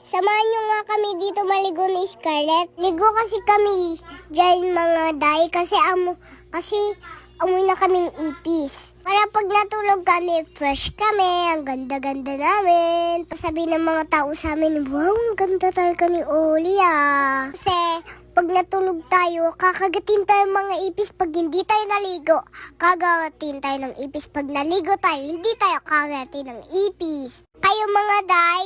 Samahan nyo nga kami dito maligo ni Scarlett. Ligo kasi kami dyan mga day kasi amoy na kaming ipis. Para pag natulog kami, fresh kami, ang ganda-ganda namin. Pasabi ng mga tao sa amin, wow, ang ganda talaga ni Oli Kasi pag natulog tayo, kakagatin tayo mga ipis pag hindi tayo naligo. Kagagatin tayo ng ipis pag naligo tayo, hindi tayo kagagatin ng ipis. Kayo mga day,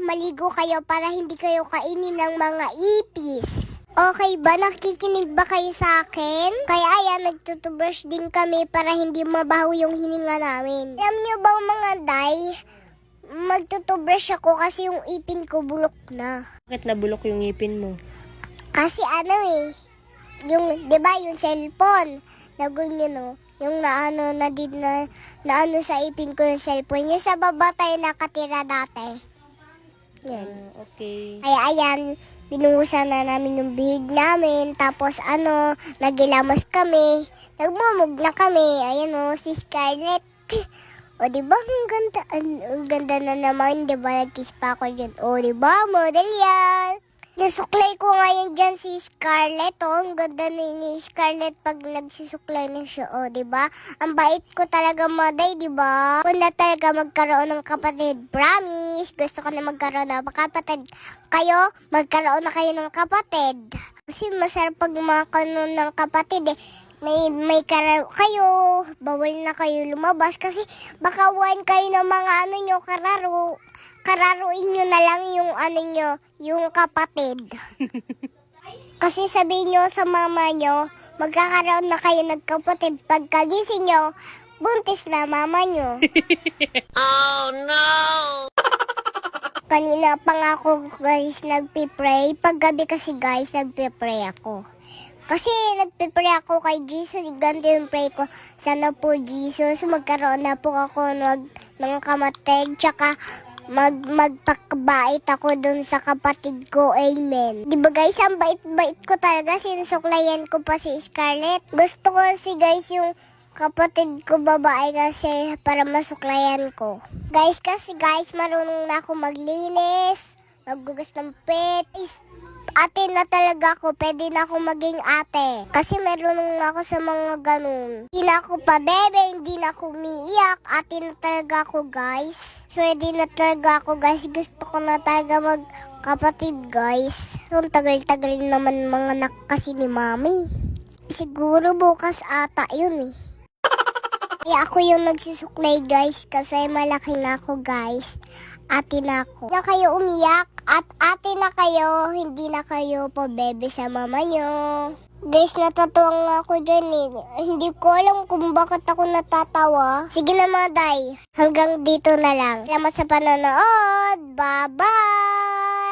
maligo kayo para hindi kayo kainin ng mga ipis. Okay ba? Nakikinig ba kayo sa akin? Kaya ayan, nagtutubrush din kami para hindi mabaho yung hininga namin. Alam nyo ba mga day, magtutubrush ako kasi yung ipin ko bulok na. Bakit nabulok yung ngipin mo? Kasi yung, di ba yung cellphone, nagunyo yung naano sa ipin ko yung cellphone. Yung sa baba tayo nakatira dati. Yan. Okay. Kaya ayan, binuhusan na namin yung bihig namin. Tapos nagilamos kami. Nagmumug na kami. Ayan si Scarlett. O diba, ang ganda na naman. Diba, nag-kiss pa ako dyan. O diba, model yan. Nasuklay ko ngayon dyan si Scarlett. Ang ganda ni Scarlett pag nagsisuklay na siya. O diba, ang bait ko talaga maday, diba? Kung na talaga magkaroon ng kapatid, promise. Gusto ko na magkaroon ng kapatid. Kayo, magkaroon na kayo ng kapatid. Kasi masarap pag makaroon ng kapatid May kayo, bawal na kayo lumabas kasi baka uwan kayo ng mga kararo. Kararuin nyo na lang yung kapatid. Kasi sabihin nyo sa mama nyo, magkakaroon na kayo ng kapatid. Pagkagising nyo, buntis na mama nyo. Oh no! Kanina pa nga ako guys nagpipray. Paggabi kasi guys nagpipray ako. Kasi nagpipray ako kay Jesus, ganito yung pray ko. Sana po Jesus, magkaroon na po ako ng kamatid, tsaka magpakabait ako dun sa kapatid ko. Amen. Diba guys, ang bait-bait ko talaga, sinusuklayan ko pa si Scarlett. Gusto ko guys yung kapatid ko babae kasi para masuklayan ko. Guys, marunong na ako maglinis, maggugas ng pet. Ate na talaga ako, pwede na ako maging ate. Kasi marunong na ako sa mga ganun. Hindi na ako pa bebe, hindi na ako umiiyak. Ate na talaga ako guys. Pwede na talaga ako guys. Gusto ko na talaga magkapatid guys. So, tagal-tagal naman mga anak kasi ni mami. Siguro bukas ata yun Kaya ako yung nagsisuklay guys kasi malaki na ako guys. Ate na ako. Hindi na kayo umiyak at ate na kayo. Hindi na kayo po bebe sa mama nyo. Guys, natatawa nga ako dyan Hindi ko alam kung bakit ako natatawa. Sige na mga day. Hanggang dito na lang. Salamat sa panonood. Bye-bye!